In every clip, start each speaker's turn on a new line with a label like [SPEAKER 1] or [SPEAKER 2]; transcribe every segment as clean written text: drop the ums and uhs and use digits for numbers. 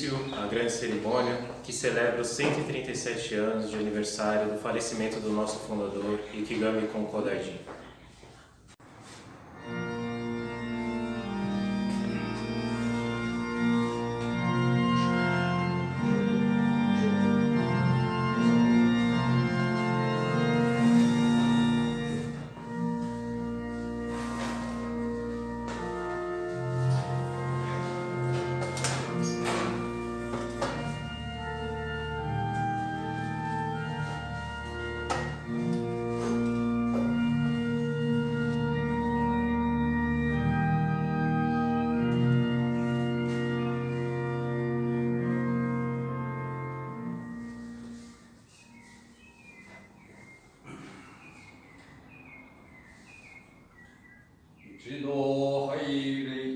[SPEAKER 1] início a grande cerimônia que celebra os 137 anos de aniversário do falecimento do nosso fundador, Ikigami Konko Daijin.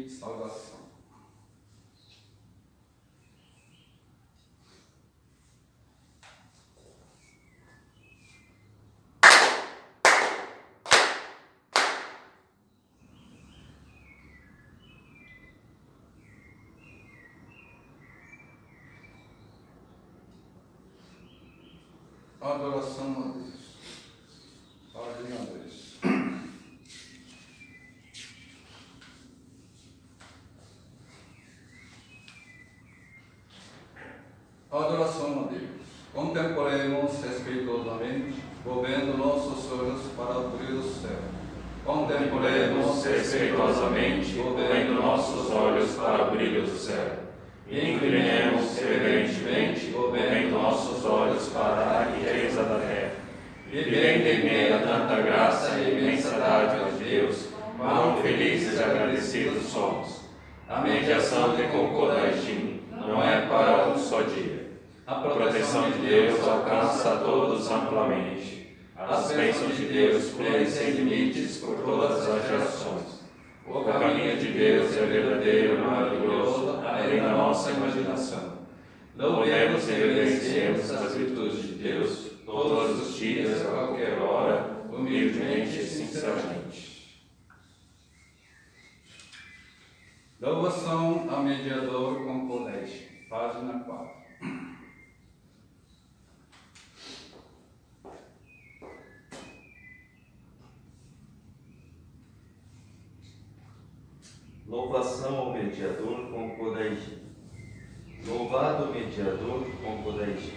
[SPEAKER 2] Saudação. Adoração a Deus. Página 2. Adoração a Deus. Contemplemos respeitosamente, movendo nossos olhos para abrir o céu.
[SPEAKER 3] Contemplemos respeitosamente, movendo nossos olhos para o brilho do céu. Inclinemos reverentemente, movendo nossos olhos para a riqueza da terra. Vivendo em meio a tanta graça e imensa dádiva de Deus, quão felizes e agradecidos somos. A mediação de Konko Daijin não é para um só dia. A proteção de Deus alcança a todos amplamente. As bênçãos de Deus fluem sem limites por todas as gerações. O caminho de Deus é verdadeiro e maravilhoso, além da nossa imaginação. Louvemos e reverenciemos as virtudes de Deus, todos os dias, a qualquer hora, humildemente e sinceramente.
[SPEAKER 2] Louvação a mediador Konko Daijin, página 4.
[SPEAKER 4] Louvação ao mediador Konko Daijin. Louvado o mediador Konko Daijin.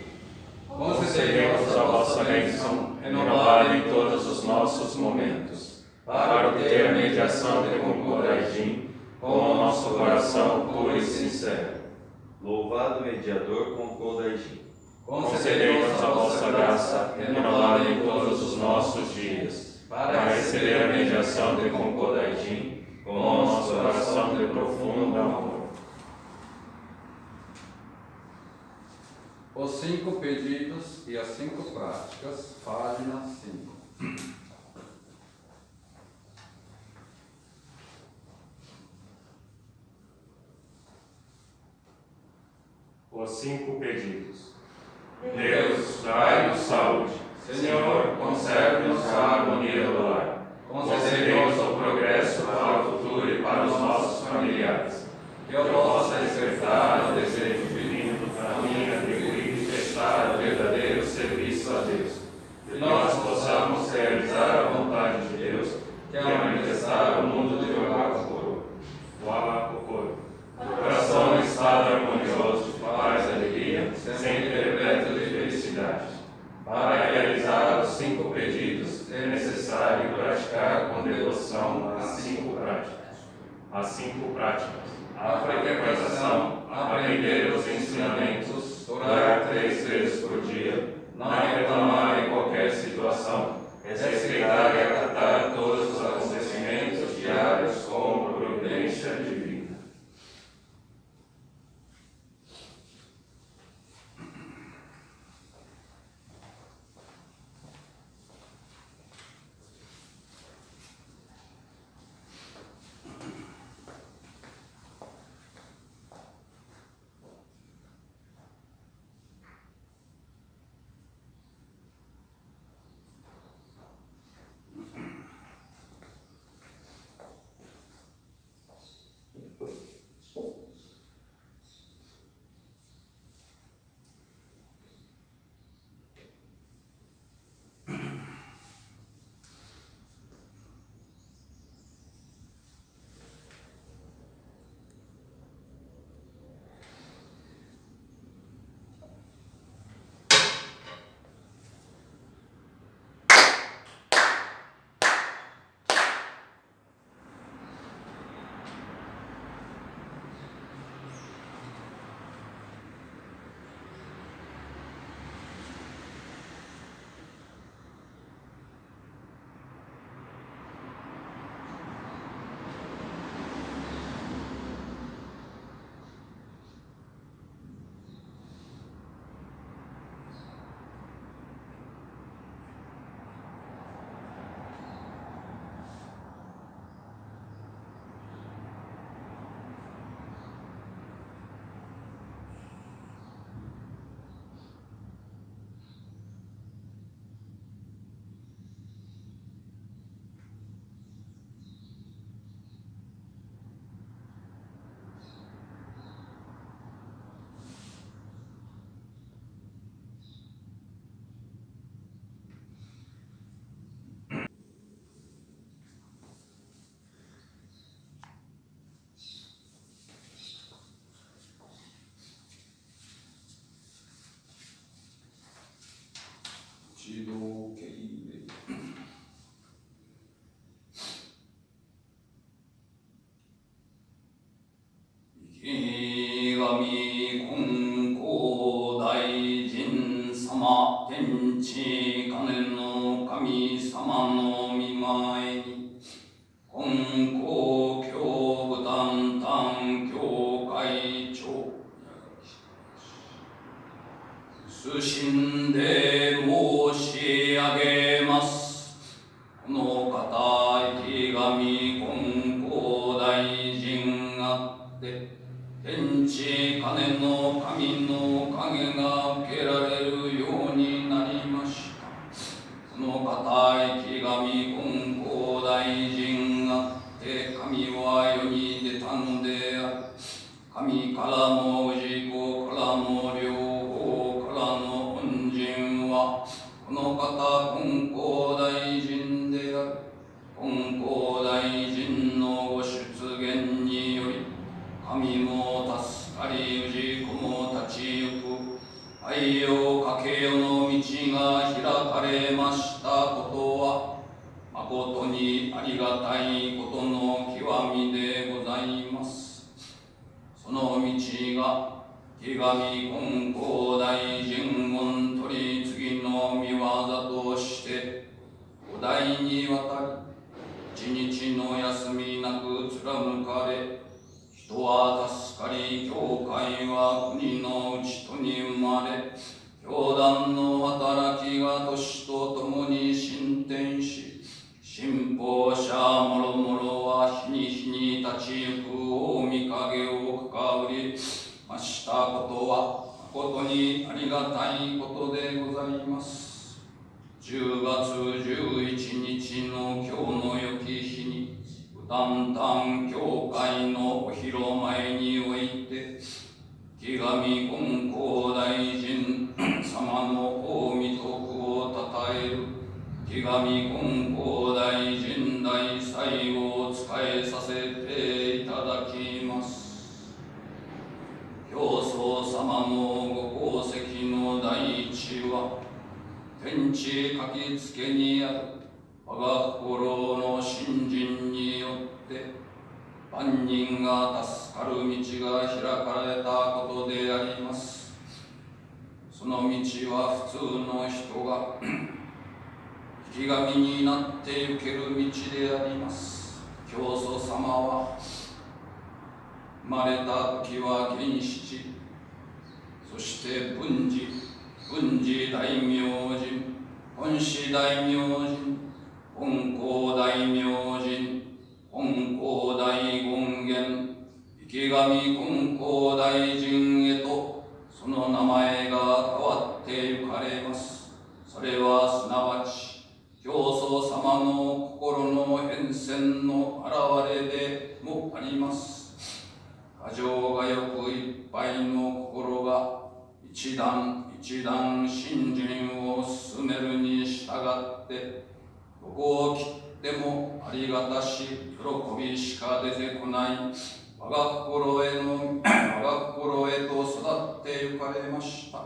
[SPEAKER 3] Concedei-nos a vossa bênção, renovada em todos os nossos momentos, para obter a mediação de Konko Daijin com o nosso coração puro e sincero.
[SPEAKER 4] Louvado o mediador Konko Daijin.
[SPEAKER 3] Concedei-nos a vossa graça, renovada em todos os nossos dias, para receber a mediação de Konko Daijin com o nosso coração de profundo amor.
[SPEAKER 2] Os 5 pedidos e as 5 práticas, página 5.
[SPEAKER 1] Os 5 pedidos.
[SPEAKER 3] Deus, dai-nos saúde. Senhor, conserve-nos a harmonia do lar. Concedei-nos o progresso para o futuro e para os nossos familiares. Que eu possa despertar o desejo divino para mim atribuir e prestar o verdadeiro serviço a Deus. Que nós possamos realizar a vontade de Deus, que é manifestar o mundo de Waka-Kokoro. Waka-Kokoro. Coração em estado harmonioso de paz e alegria, sempre repleto de felicidade. Para realizar os 5 pedidos, é necessário praticar com devoção as 5 práticas.
[SPEAKER 1] As 5 práticas.
[SPEAKER 3] A frequentação, aprender os ensinamentos, orar 3 vezes por dia, não reclamar em qualquer situação, respeitar e acatar todos os acontecimentos diários como providência divina.
[SPEAKER 2] 謹んで申し上げます。この方、池上金光大臣あって、天地金の神の影が受けられるようになりました。この方、池上金光大臣あって、神は世に出たのである。神からも氏子からも両方からの恩人は、この方、金光大臣である。金光大臣のご出現により、神も助かり、氏子も立ち行く、愛用かけよの道が開かれましたことは、誠にありがたいことの極みでございます。その道が、池上金光大臣御取り次ぎの御業として、五代にわたり、一日の休みなく貫かれ、人は助かり、教会は国のうちとに生まれ、教団の働きが年とともに進展し、信奉者もろもろは日に日に立ち行く大御影をかかりましたことは、誠にありがたいことでございます。10月11日の今日の良き日に、ウタンタン教会のお披露前において、池上金光大臣様の大御徳をたたえる池上金光大臣大祭を仕えさせていただきます。教祖様のご功績の第一は、天地書きつけにある我が心の信心によって万人が助かる道が開かれたことであります。その道は普通の人が生き神になって行ける道であります。教祖様は生まれた時は原始、そして文治大明神、本師大明神、本光大明神、本光大権現、池上金光大臣へとその名前が変わってゆかれます。それはすなわち、教祖様の心の変遷の表れでもあります。過剰がよくいっぱいの心が一段一段信心を進めるに従って、どこを切ってもありがたし喜びしか出てこない我が心へと育ってゆかれました。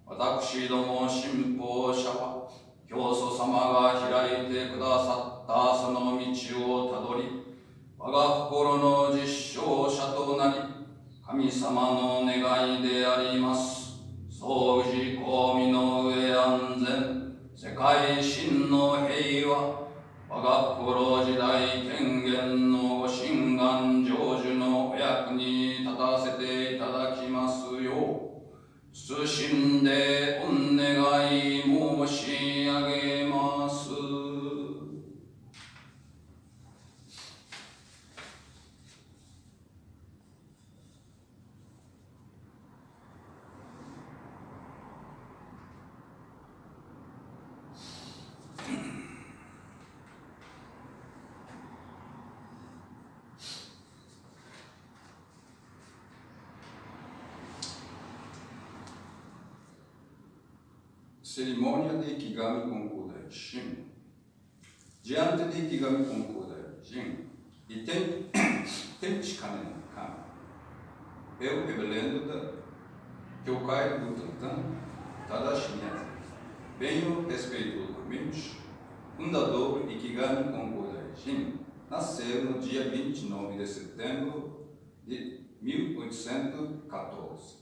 [SPEAKER 2] 私ども信奉者は、教祖様が開いてくださったその道をたどり、我が心の実証者となり、神様の願いであります創氏公民の上安全、世界真の平和、我が心時代権限のご神願成就のお役に立たせていただきますよう、謹んでお願い申し上げます。Cerimônia de Ikigami Konko Daishin. Diante de Ikigami Konko Daishin e Tenchi Kane no Kami, eu, reverendo da Kyokai Butantan Tadashi Nyazi, venho respeitosamente, fundador Ikigami Konko Daishin, nasceu no dia 29 de setembro de 1814,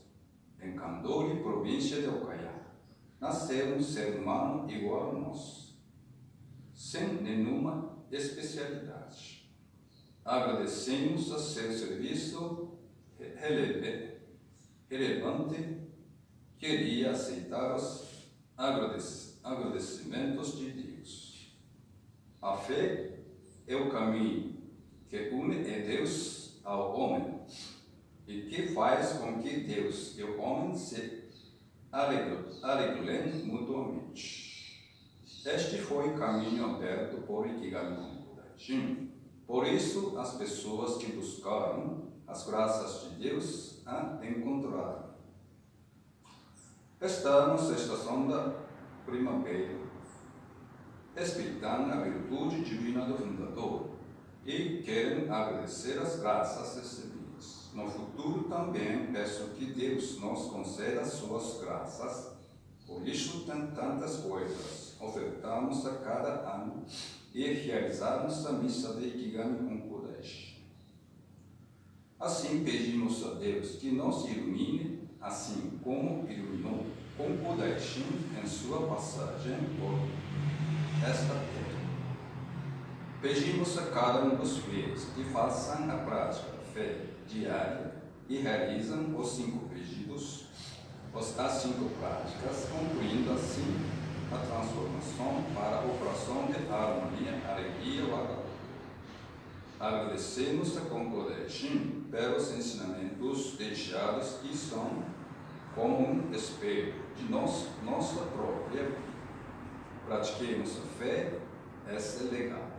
[SPEAKER 2] em Kandori, província de Okayama. Nasceu um ser humano igual a nós, sem nenhuma especialidade. Agradecemos a seu serviço relevante queria aceitar os agradecimentos de Deus. A fé é o caminho que une Deus ao homem e que faz com que Deus e o homem se alegrem mutuamente. Este foi o caminho aberto por Ikigami Konko Daishin. Por isso, as pessoas que buscaram as graças de Deus a encontraram. Estamos na estação da primavera, respeitando a virtude divina do fundador e querem agradecer as graças recebidas. No futuro também peço que Deus nos conceda suas graças, por isso tem tantas coisas. Ofertamos a cada ano e realizamos a missa de Ikigami Konko Daishin. Assim pedimos a Deus que nos ilumine, assim como iluminou Konko Daishin em sua passagem por esta terra. Pedimos a cada um dos fiéis que façam a prática da fé diária e realizam os 5 pedidos, as 5 práticas, concluindo assim a transformação para o coração de harmonia, alegria e vagabundo. Agradecemos a Konko Daishin pelos ensinamentos deixados que são como um espelho de nossa própria vida. Pratiquemos a fé, esse é legado.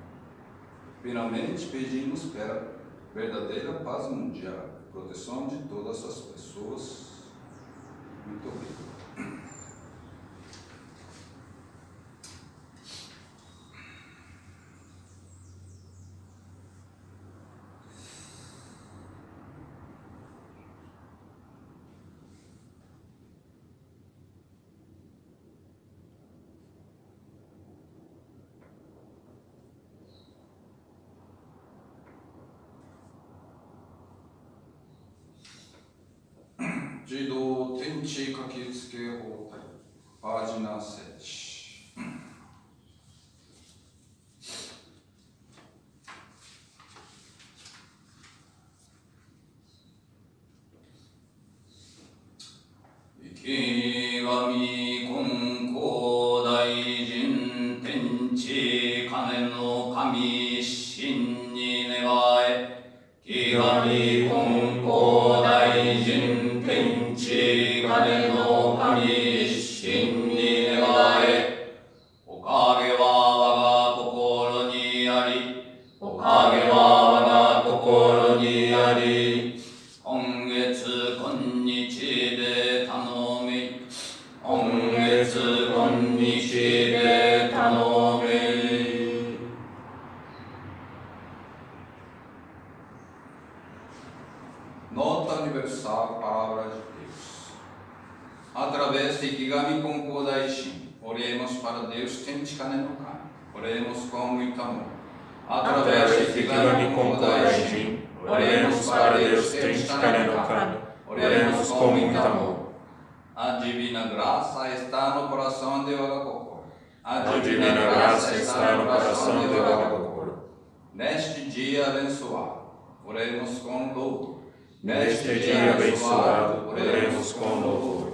[SPEAKER 2] Finalmente, pedimos pela verdadeira paz mundial, proteção de todas as pessoas. Muito obrigado. Jido Tenchi Kakitsuke Hotai, página 7. Ikigami Konko Daijin Tenchi Kane no Kami Shin ni negae. Ikigami Konko Daijin Tenchi Kane no Kami Shin ni negae. Okage wa waga kokoro ni ari. Okage wa waga kokoro ni ari. 今月今日で頼め。今月今日で頼め。Nota universal Palavra de Deus. Através de Ikigami Konko Daishin, oremos para Deus Tenchi Kane no Kami. Oremos com muito amor.
[SPEAKER 1] Através de Ikigami Konko Daishin, oremos para Deus Tenchi Kane no Kami. Oremos com muito amor.
[SPEAKER 2] A divina graça está no coração de Wagakokoro.
[SPEAKER 1] A divina graça está no coração de Wagakokoro.
[SPEAKER 2] Neste dia abençoado, oremos com louvor.
[SPEAKER 1] Neste dia abençoado, oremos com louvor.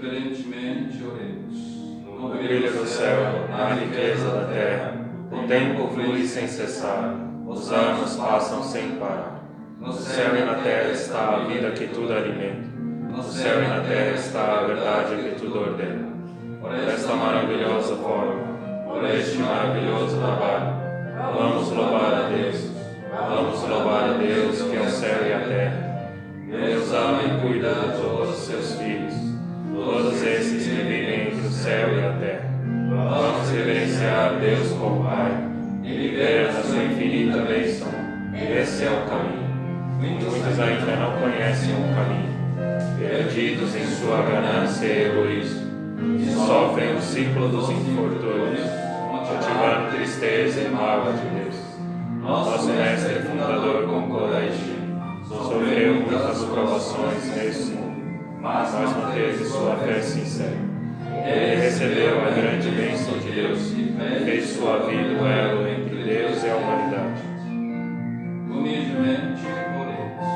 [SPEAKER 2] Reverentemente oremos.
[SPEAKER 1] No brilho do céu, na riqueza da terra, o tempo flui sem cessar, os anos passam sem parar. No céu e na terra está a vida que tudo alimenta. No céu e na terra está a verdade que tudo ordena. Por esta maravilhosa forma, por este maravilhoso trabalho, vamos louvar a Deus. Vamos louvar a Deus que é o céu e a terra. Deus ama e cuida de todos os seus filhos, todos esses que vivem entre o céu e a terra. Vamos reverenciar Deus como Pai e viver na sua infinita bênção. Esse é o caminho. Muitos ainda não conhecem o caminho, perdidos em sua ganância e egoísmo, que sofrem o ciclo dos infortúnios, cultivando tristeza e mágoa de Deus. Nosso mestre fundador Konko-Daishin sofreu muitas provações neste mundo, mas manteve sua fé sincera. Ele recebeu a grande bênção de Deus e fez sua vida o elo entre Deus e a humanidade.
[SPEAKER 2] Humildemente oremos.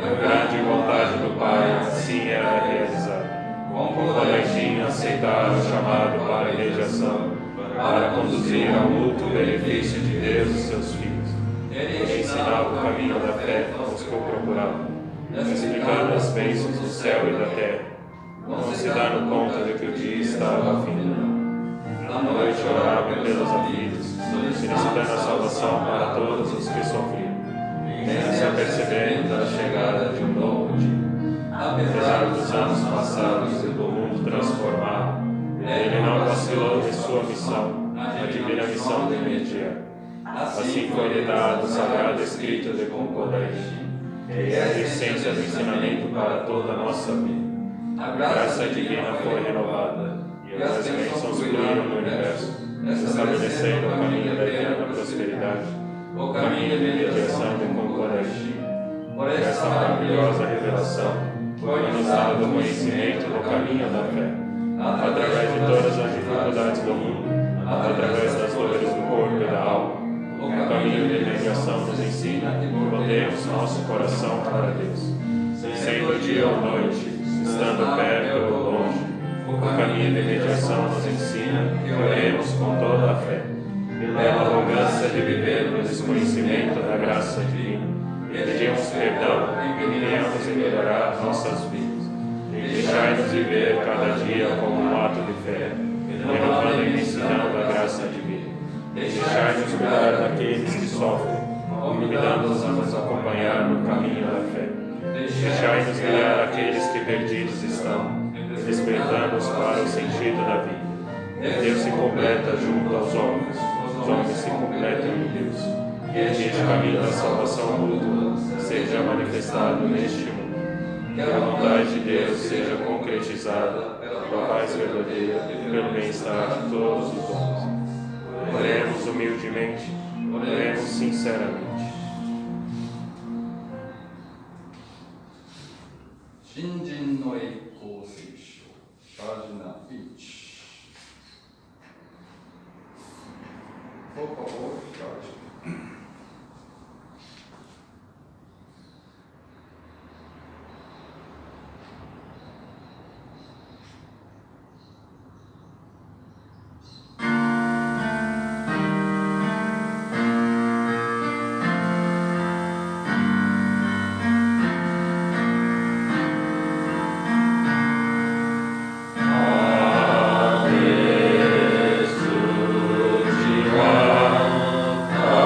[SPEAKER 1] A grande vontade do Pai assim era realizada. Konko-Daishin aceitara o chamado para a mediação, para conduzir ao mútuo benefício de Deus e seus filhos. Ele ensinava o caminho da fé aos que o procuravam, explicando as bênçãos do céu e da terra, não se dando conta de que o dia estava findando. À noite orava pelos aflitos, solicitando a salvação para todos os que sofriam, se apercebendo da chegada de um novo dia. Apesar dos anos passados e do mundo transformado, ele não vacilou em sua missão, a divina missão de mediar. Assim foi-lhe dado o sagrado escrito de Konko-Daishin, que é a essência do ensinamento para toda a nossa vida. A graça divina foi renovada e as bênçãos fluíram no universo, estabelecendo o caminho da eterna prosperidade, o caminho de mediação de Konko-Daishin. Por esta maravilhosa revelação, foi-nos dado o conhecimento do caminho da fé, através de todas as dificuldades do mundo, através das dores do corpo e da alma. O caminho de mediação nos ensina que voltemos nosso coração para Deus. Sendo dia ou noite, estando perto ou longe, o caminho de mediação nos ensina que oremos com toda a fé, pela arrogância de viver no desconhecimento da graça divina, pedimos perdão e venhamos melhorar nossas vidas. Deixai-nos viver cada dia como um ato de fé, renovando e ensinando a graça divina. Deixai-nos cuidar daqueles que sofrem, convidando-os a nos acompanhar no caminho da fé. Deixai-nos guiar aqueles que perdidos estão, despertando-os para o sentido da vida. Deus se completa junto aos homens, os homens se completam em Deus. Que este caminho da salvação mútua seja manifestado neste mundo. Que a vontade de Deus seja concretizada pela paz verdadeira e pelo bem-estar de todos os homens. Oremos humildemente, oremos sinceramente.
[SPEAKER 2] Shinjin no Eikou Seisho, página 20. Por favor, página.
[SPEAKER 3] Abençoe-te,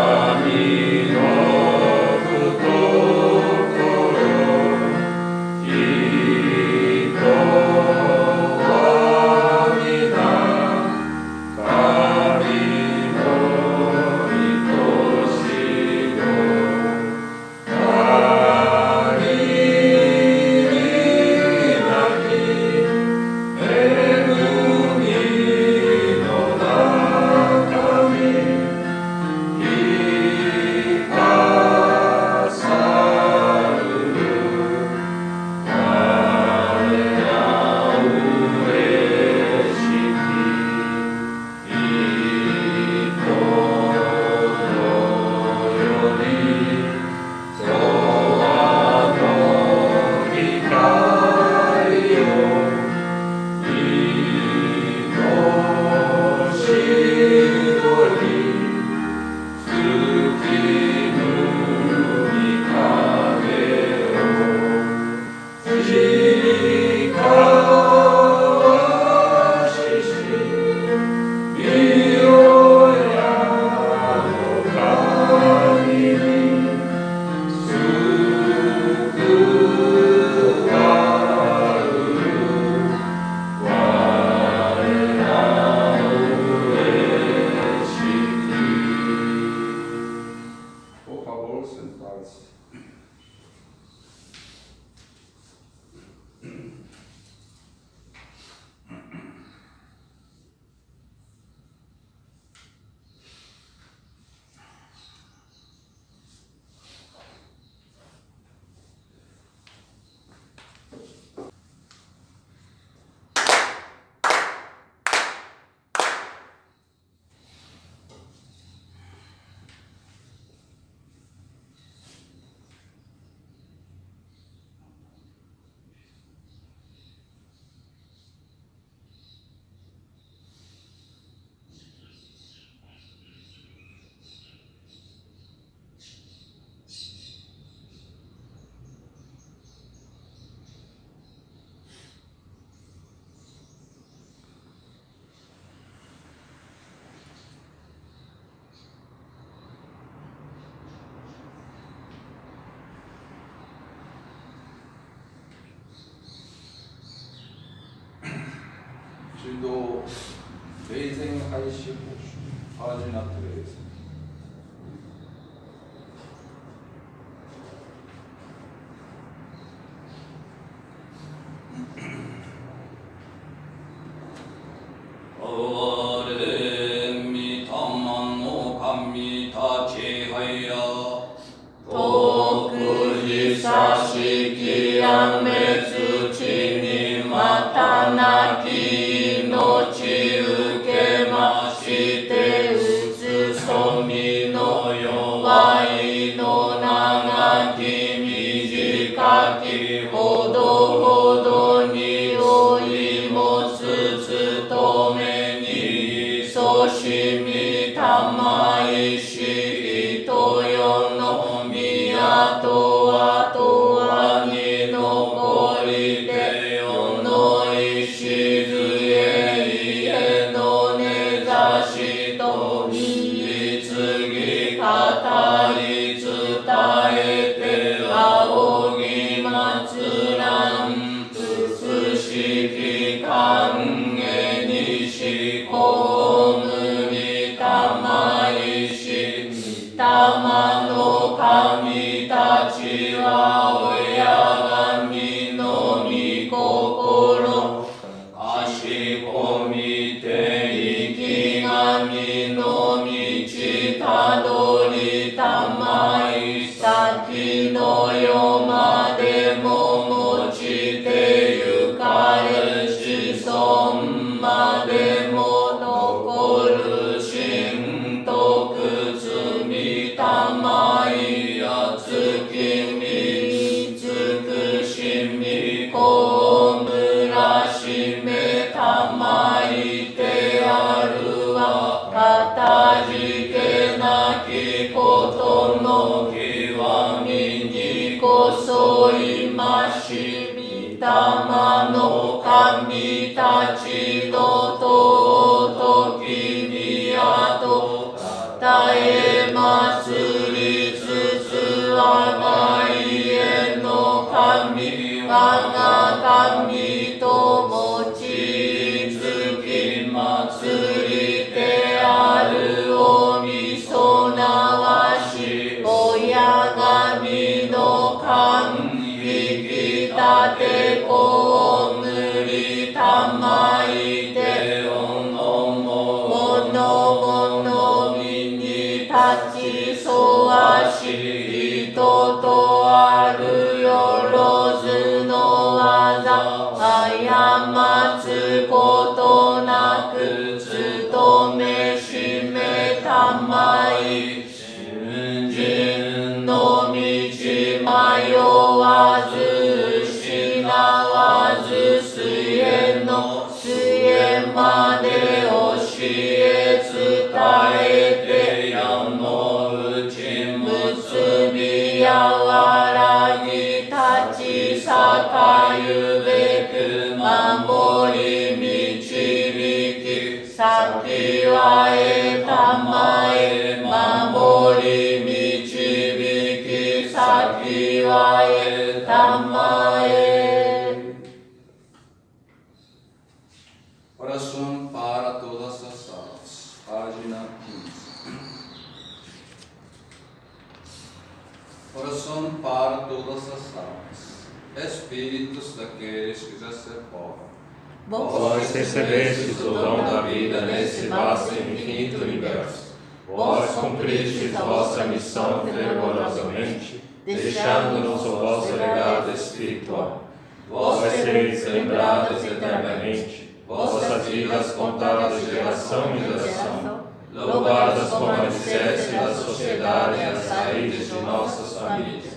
[SPEAKER 2] 주도 회생하시고 아주나 트레스 어른미 탐만노 감미 다치하여
[SPEAKER 5] 도쿠지 사시키 안메츠치니 마타나키 노치 우케마시테 우츠소미 노 요와이 노 나가키 미지카키 호도においもつつとめにそしみたまいしとよのみあとあとあに残りてよのいしずえいえのねざしとみつぎ語り伝えて仰ぎ祭らんつしき歓迎にしこむにたまいしたまの神たちは親神の御心かしこみて生き神の道たどりたまい先の世までも持ちてゆかれ子孫までも残る神徳罪たまいやつきみつくしみこむらしめたまいてあるはかたじけなきことの極みにこそいましみたまの神たちの尊きにあとたえ祭りつつ我が家の神我が神と持ちつき祭りてあるおみそなわし親神の神引き立てこむりたまいておのものみに立ちそわし人とあるよろずの技過つことなく努めしめたまい信心の道迷わず失わず末の末まで教え伝えて世のうち結び和らぎ立ち栄ゆべく守り導き先はえたまえ守り導き先はえたまえ。
[SPEAKER 2] Oração para todas as almas, página 15. Oração para todas as almas, espíritos daqueles que já se foram.
[SPEAKER 1] Vós recebestes o dom da vida nesse vasto e infinito universo. Vós cumpristes vossa missão fervorosamente, deixando-nos o vosso legado espiritual. Vós sereis lembrados eternamente, vossas vidas contadas de geração em geração, louvadas como alicerce da sociedade e as raízes de nossas famílias.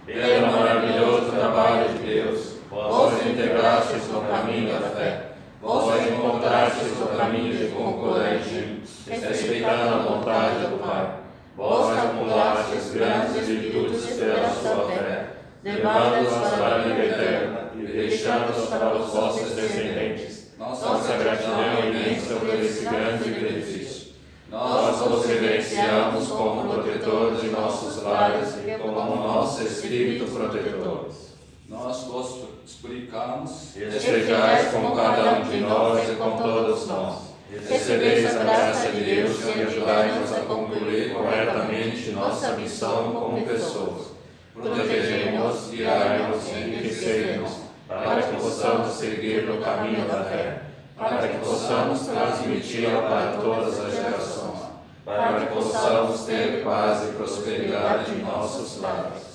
[SPEAKER 1] Pelo maravilhoso trabalho de Deus, vós integrastes no caminho da fé, vós encontrastes o caminho de Konko-Daijin, respeitando a vontade do Pai. Vós acumulastes grandes virtudes pela sua fé, levando-as para a vida eterna e deixando-as para os vossos descendentes. Nossa gratidão imensa por esse grande benefício. Nós vos reverenciamos como protetor de nossos lares e como nosso Espírito protetor.
[SPEAKER 2] nós vos suplicamos,
[SPEAKER 1] estejais com cada um de nós e com todos nós. Recebeis a graça de Deus e ajudai-nos a concluir corretamente nossa missão como pessoas. Protegei-nos, guiai-nos e enriquecei-nos, para que possamos seguir no caminho da fé, para que possamos transmiti-la para todas as gerações, para que possamos ter paz e prosperidade em nossos lares.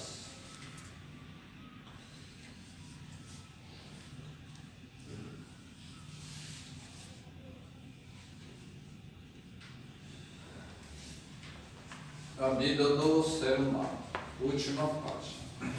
[SPEAKER 2] A vida do ser humano, última página.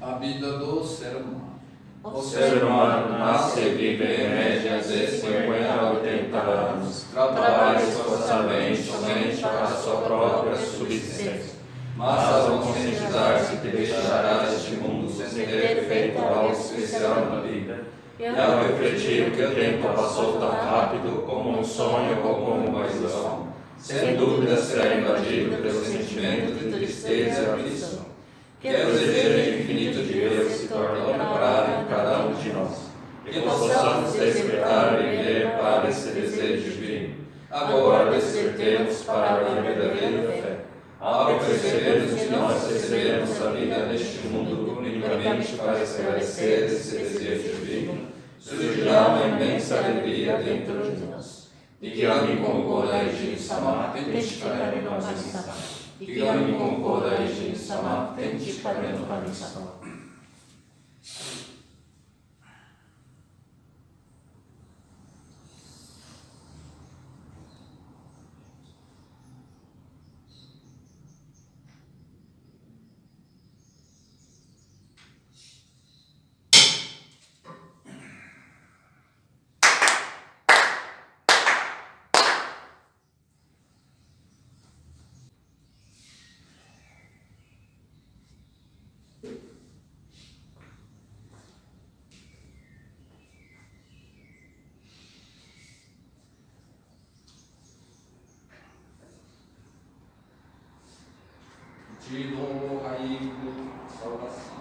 [SPEAKER 2] A vida do ser humano.
[SPEAKER 1] O ser humano nasce e vive em média de 50 a 80 anos, trabalha esforçadamente somente para a sua própria subsistência. Mas ao conscientizar-se que deixará este mundo sem ter feito algo especial na vida, e ao refletir que o tempo passou tão rápido como um sonho ou como uma ilusão, sem dúvida será invadido pelo sentimento de tristeza e aflição, que o desejo infinito de Deus se torna morada em cada um de nós, que possamos despertar e viver para esse desejo divino. Agora despertemos para a verdadeira fé, ao percebermos que nós recebemos a vida neste mundo unicamente para esclarecer esse desejo divino, surgirá uma imensa alegria dentro de nós. Ikyami konko daijin sama tenchi kare no kami-sama. Ikyami konko daijin sama tenchi kare no kami-sama.
[SPEAKER 2] Jidō Haiku Salvação.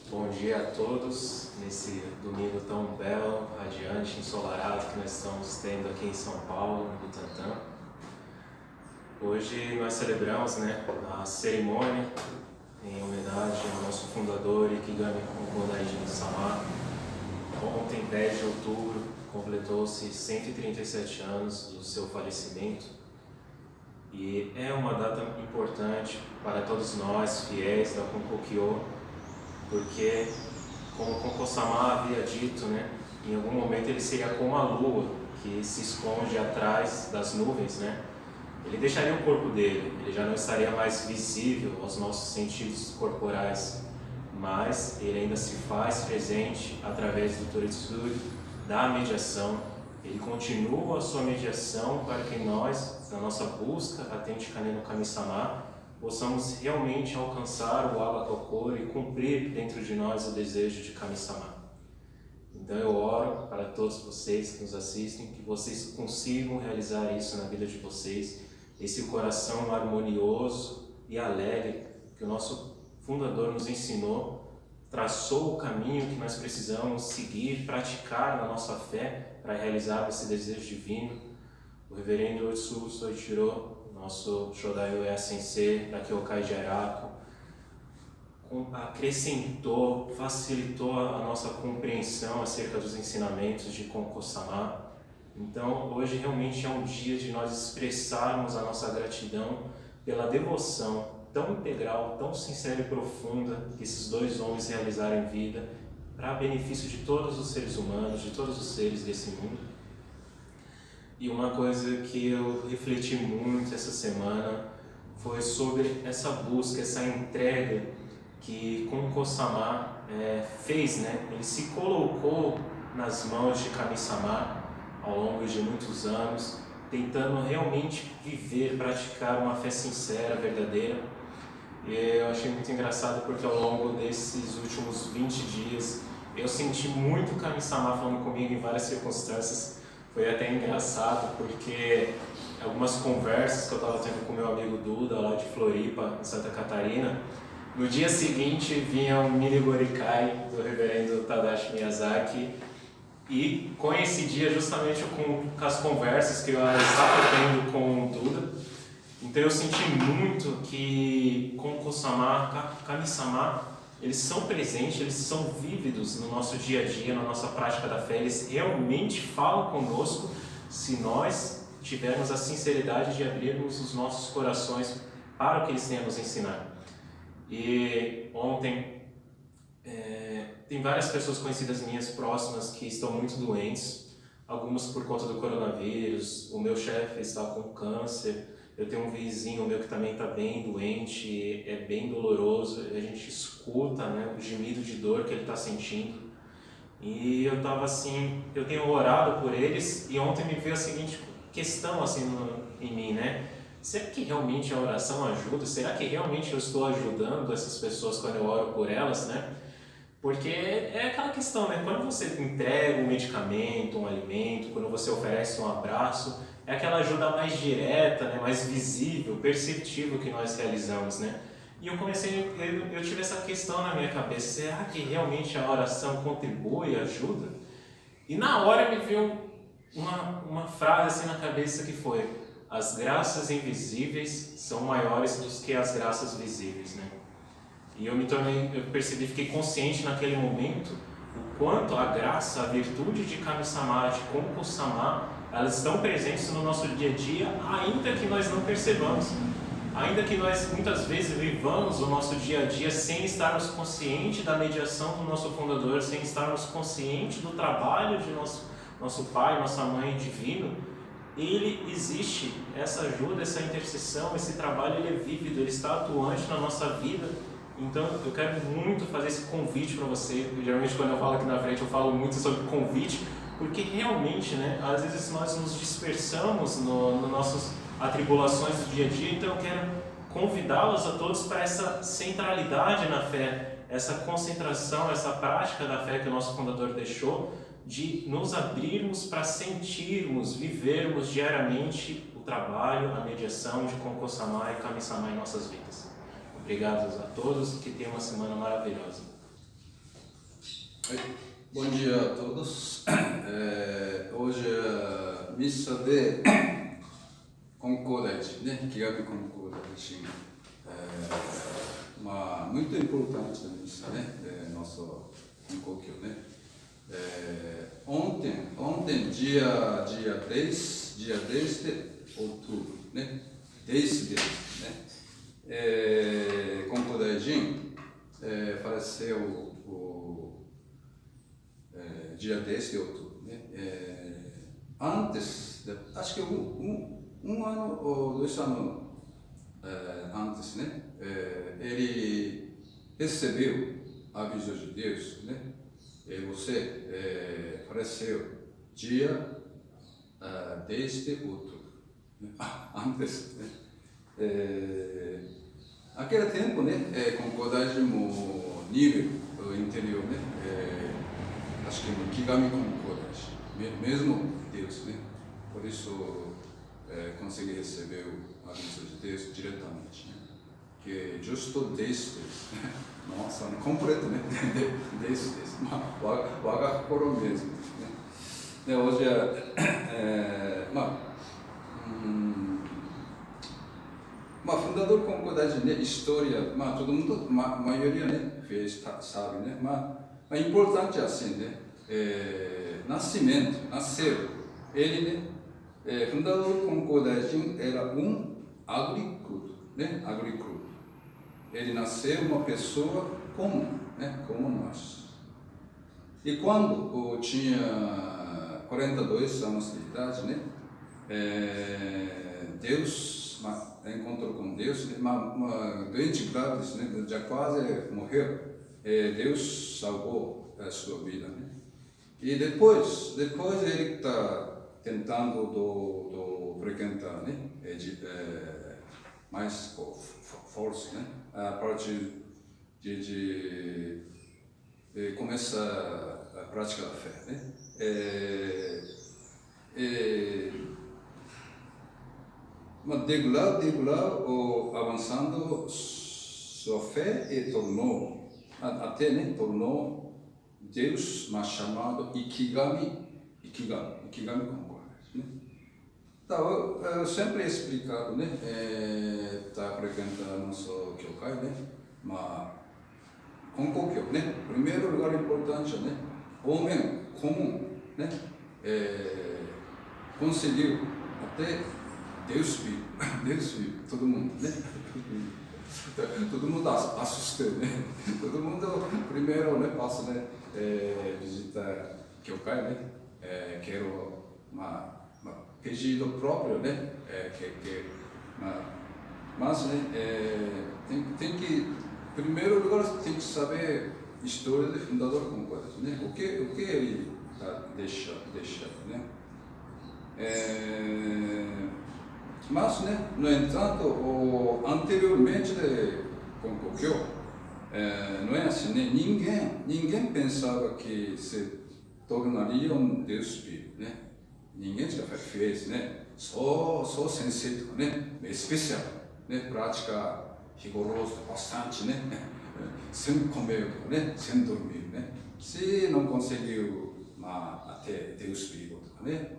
[SPEAKER 6] Bom dia a todos, nesse domingo tão belo, radiante, ensolarado que nós estamos tendo aqui em São Paulo, no Butantã. Hoje nós celebramos a cerimônia em homenagem ao nosso fundador Ikigami Konko Daijin Sama. Ontem, 10 de outubro, completou-se 137 anos do seu falecimento e é uma data importante para todos nós, fiéis da Konkokyo, porque, como Konko-sama havia dito, em algum momento ele seria como a lua que se esconde atrás das nuvens, Ele deixaria o corpo dele, ele já não estaria mais visível aos nossos sentidos corporais, mas ele ainda se faz presente através do Toritsuri, da mediação. Ele continua a sua mediação para que nós, na nossa busca a Tenchi Kane no Kami-sama, possamos realmente alcançar o Abakokoro e cumprir dentro de nós o desejo de Kami-sama. Então eu oro para todos vocês que nos assistem, que vocês consigam realizar isso na vida de vocês, esse coração harmonioso e alegre que o nosso fundador nos ensinou, traçou o caminho que nós precisamos seguir, praticar na nossa fé para realizar esse desejo divino. O reverendo Otsu Soichiro, nosso Shodai Oya Sensei, Rakyokai Jaraku, acrescentou, facilitou a nossa compreensão acerca dos ensinamentos de Konko-sama. Então, hoje realmente é um dia de nós expressarmos a nossa gratidão pela devoção tão integral, tão sincera e profunda que esses dois homens realizaram em vida para benefício de todos os seres humanos, de todos os seres desse mundo. E uma coisa que eu refleti muito essa semana foi sobre essa busca, essa entrega que Konko-sama fez, né? Ele se colocou nas mãos de Kami-sama ao longo de muitos anos, tentando realmente viver, praticar uma fé sincera, verdadeira. E eu achei muito engraçado porque ao longo desses últimos 20 dias eu senti muito Kami-sama falando comigo em várias circunstâncias. Foi até engraçado porque algumas conversas que eu estava tendo com meu amigo Duda lá de Floripa, em Santa Catarina, no dia seguinte vinha um mini Gorikai do reverendo Tadashi Miyazaki e coincidia justamente com as conversas que eu estava tendo com o Duda. Então eu senti muito que Konko-sama, Kami-sama, eles são presentes, eles são vívidos no nosso dia a dia, na nossa prática da fé. Eles realmente falam conosco se nós tivermos a sinceridade de abrirmos os nossos corações para o que eles têm a nos ensinar. E ontem tem várias pessoas conhecidas minhas próximas que estão muito doentes, algumas por conta do coronavírus. O meu chefe está com câncer. Eu tenho um vizinho meu que também está bem doente, é bem doloroso, a gente escuta, né, o gemido de dor que ele está sentindo. E eu estava assim, eu tenho orado por eles e ontem me veio a seguinte questão assim em mim, né? Será que realmente a oração ajuda? Será que realmente eu estou ajudando essas pessoas quando eu oro por elas, né? Porque é aquela questão, né? Quando você entrega um medicamento, um alimento, quando você oferece um abraço, é aquela ajuda mais direta, né? Mais visível, perceptível que nós realizamos, né? E eu tive essa questão na minha cabeça, será que realmente a oração contribui, ajuda? E na hora me veio uma frase assim na cabeça que foi: as graças invisíveis são maiores do que as graças visíveis, né? E eu percebi, fiquei consciente naquele momento o quanto a graça, a virtude de Kami-sama, de Konko-sama, elas estão presentes no nosso dia a dia, ainda que nós não percebamos. Ainda que nós muitas vezes vivamos o nosso dia a dia sem estarmos conscientes da mediação do nosso fundador, sem estarmos conscientes do trabalho de nosso pai, nossa mãe divino, ele existe, essa ajuda, essa intercessão, esse trabalho, ele é vívido, ele está atuante na nossa vida. Então eu quero muito fazer esse convite para você. Geralmente quando eu falo aqui na frente eu falo muito sobre convite, porque realmente, né, às vezes nós nos dispersamos nas nossas atribulações do dia a dia. Então eu quero convidá-los a todos para essa centralidade na fé, essa concentração, essa prática da fé que o nosso fundador deixou, de nos abrirmos para sentirmos, vivermos diariamente o trabalho, a mediação de Konko-sama e Kami-sama em nossas vidas. Obrigado a todos, que tenham uma semana maravilhosa.
[SPEAKER 2] Bom dia a todos. Hoje é a missa de Konko-daiji, né? Kigami Konko-daiji. Muito importante a missa, né? Nosso Konkokyo, né? Ontem, dia 10 de outubro, né? 10 né? Konko-daiji faleceu dia 10 de outubro, né? Acho que um ano ou 2 anos antes, né? Ele recebeu aviso de Deus, né? Você faleceu dia 10 de outubro, né? Antes, né? Aquele tempo, né? Konko-daiji no nível interior, né? Acho que no Kigami Konko-daiji, mesmo Deus, né? Por isso consegui receber o aviso de Deus diretamente, né? Que justo desde, nossa, completo, né? Desde, waga kokoro mesmo, né? Hoje
[SPEAKER 7] fundador concordante, né, história, mas todo mundo, maioria, né, fez, sabe, né, mas importante assim, né, nascimento, nasceu, ele, né, fundador concordante era agricultor, né, agricultor. Ele nasceu uma pessoa comum, né, como nós. E quando tinha 42 anos de idade, né, Deus encontrou com Deus, uma doente grave, né, já quase morreu. Deus salvou a sua vida, né? E depois ele está tentando do frequentar, né, mais força, né, a partir de começar a prática da fé, né? Mas degrau, avançando sua fé e tornou Deus chamado Ikigami Concordes, né? Então, eu sempre explicado, né, tá frequentando nosso Kyokai, né, mas Konkokyo, né, primeiro lugar importante, né, homem comum, né, conseguiu até Deus viu, todo mundo, né? Todo mundo assustou, né? Todo mundo primeiro, né, passa, né, visitar Kyokai, né? Quero pedido próprio, né? Mas, né, tem que, em primeiro lugar, tem que saber a história do fundador Concordante, né? O que ele deixa, né? Mas, né, no entanto, anteriormente de Konkokyo, não é assim, né? Ninguém pensava que se tornaria Deus vivo, né? Ninguém já fez, né? Só sensei, né? Especial, né? Prática rigorosa, bastante, né? Sem comer, né? Sem dormir, né? Se não conseguiu, até Deus vivo, né?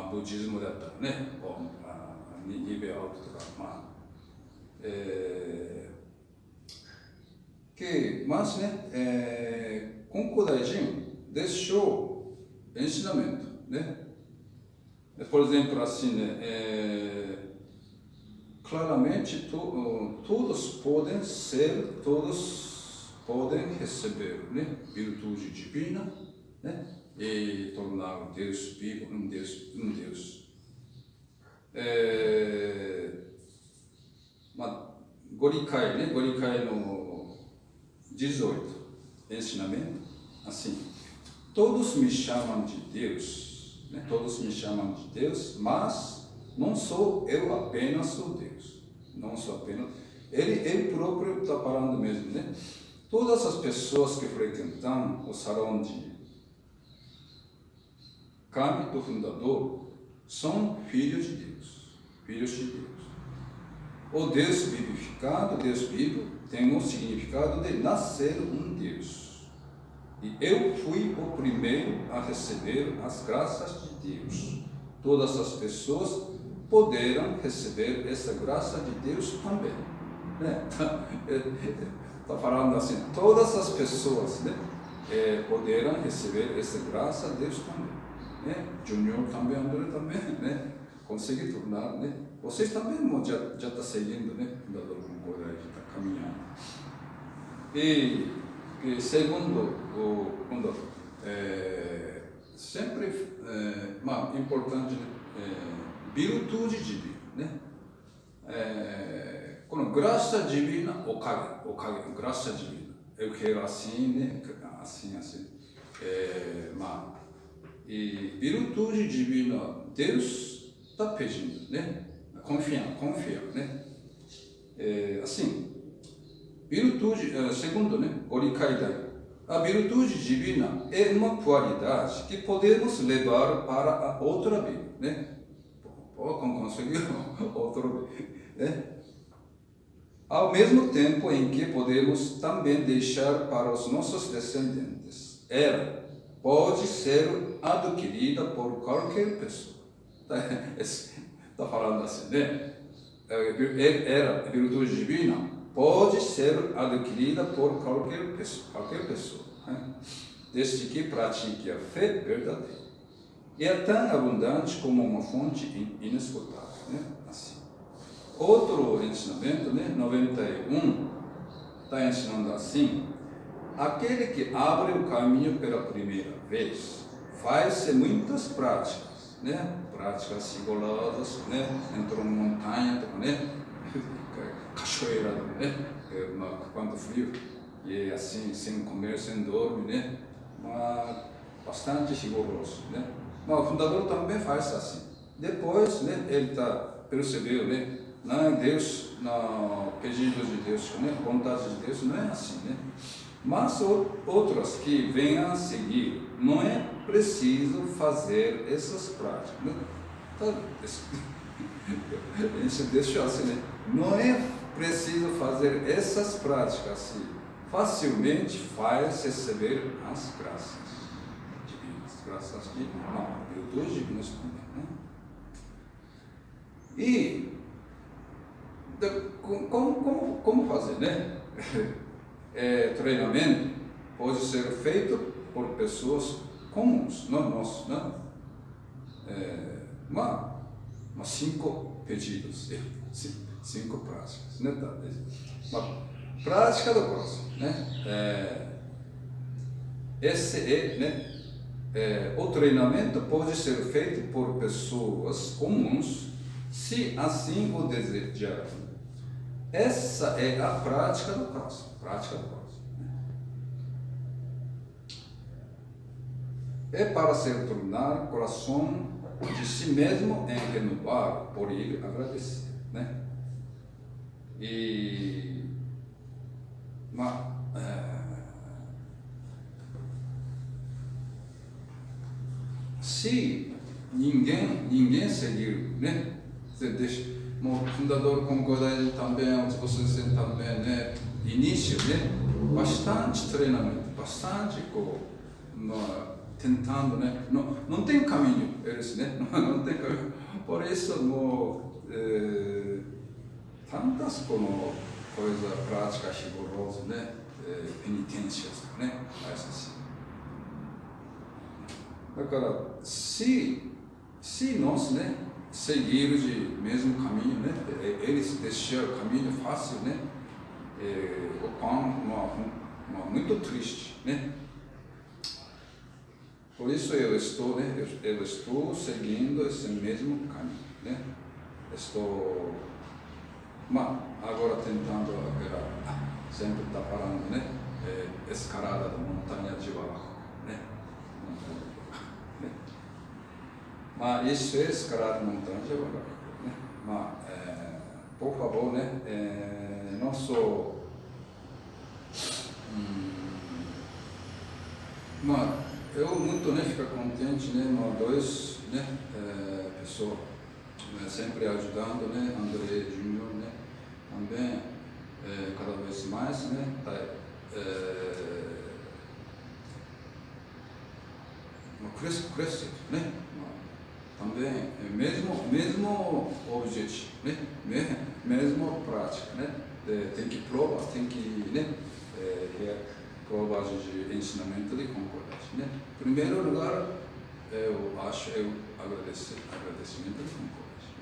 [SPEAKER 7] Budismoだったらね、nível altoとか、mas, né, Konko-daijin deixou ensinamento, né? Por exemplo, assim, né, claramente todos podem receber, né, virtude divina, né? E tornar o Deus vivo, um Deus. Gorikai, né? Gorikai no 18, ensinamento, assim, todos me chamam de Deus, né? Todos me chamam de Deus, mas não sou eu apenas o Deus, não sou apenas, ele próprio está falando mesmo, né? Todas as pessoas que frequentam o salão de Kami do fundador são filhos de Deus, O Deus vivificado, Deus vivo, tem um significado de nascer um Deus. E eu fui o primeiro a receber as graças de Deus. Todas as pessoas poderão receber essa graça de Deus também, né? Está falando assim, todas as pessoas, né, poderão receber essa graça de Deus também. Né? Junior também, André também, né? Conseguir tornar, né? Vocês também já está seguindo, né? Fundador Concordante, está caminhando. E segundo, sempre, importante, virtude divina, né? Com graça divina, okage, graça divina. Eu quero assim, né? Assim. E virtude divina, Deus está pedindo, né? Confia, né? Assim, virtude, segundo, né? Orikaidai, a virtude divina é uma qualidade que podemos levar para a outra vida, né? Conseguir outra vida, né? Ao mesmo tempo em que podemos também deixar para os nossos descendentes, ela pode ser adquirida por qualquer pessoa. Está falando assim, né? era virtude divina, pode ser adquirida por qualquer pessoa, né? Desde que pratique a fé verdadeira. E é tão abundante como uma fonte inesgotável, né? Assim. Outro ensinamento, né? 91, está ensinando assim: aquele que abre o caminho pela primeira vez faz muitas práticas, né? Práticas rigorosas, né? Entrou numa montanha, né? Cachoeira, né? Quando frio, e assim, sem comer, sem dormir, né? Mas bastante rigoroso, né? Mas o fundador também faz assim. Depois, né? Ele percebeu, né? Não, Deus, no pedido de Deus, né? Vontade de Deus não é assim, né? Mas outras que venham a seguir, não é preciso fazer essas práticas, né? Isso deixa assim, né? Não é preciso fazer essas práticas assim. Facilmente faz receber as graças divinas, graças divinas, não, virtudes divinas também, né? E como fazer, né? Treinamento pode ser feito por pessoas comuns, não nós, né? Mas 5 pedidos, 5 práticas, né? Uma prática do próximo, né? Esse é, né? O treinamento pode ser feito por pessoas comuns, se assim o desejarem. Essa é a prática do próximo, É para se tornar o coração de si mesmo em renovar, por ele agradecer, né? E se ninguém seguir, né? Você deixa, o fundador como Godai também, vocês também, né? Início, né? Bastante treinamento, bastante tentando, né? Não tem caminho, eles, né? Não tem caminho. Por isso, tantas como coisa prática rigorosa, né? Penitências, né? Mas assim. Agora, se nós, né? Seguir o mesmo caminho, né? Eles deixaram o caminho fácil, né? Muito triste, né? Por isso eu estou, né? Eu estou seguindo esse mesmo caminho, né? Estou, agora tentando sempre está falando, né? Escalada da montanha de abaixo, né? Mas isso é escalada da montanha de abaixo, né? Mas, por favor, né? Nosso eu muito, né, fico contente, né, dois, né, pessoas, né, sempre ajudando, né, André Júnior, né, também cada vez mais, né, cresce, né, também mesmo objetivo, né, mesmo prática, né, tem que provar, tem que, né, provagem de ensinamento de concordância, né? Em primeiro lugar, eu acho agradecimento de concordância,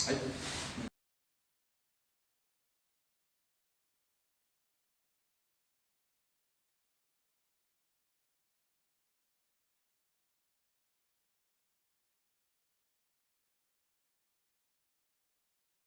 [SPEAKER 7] né?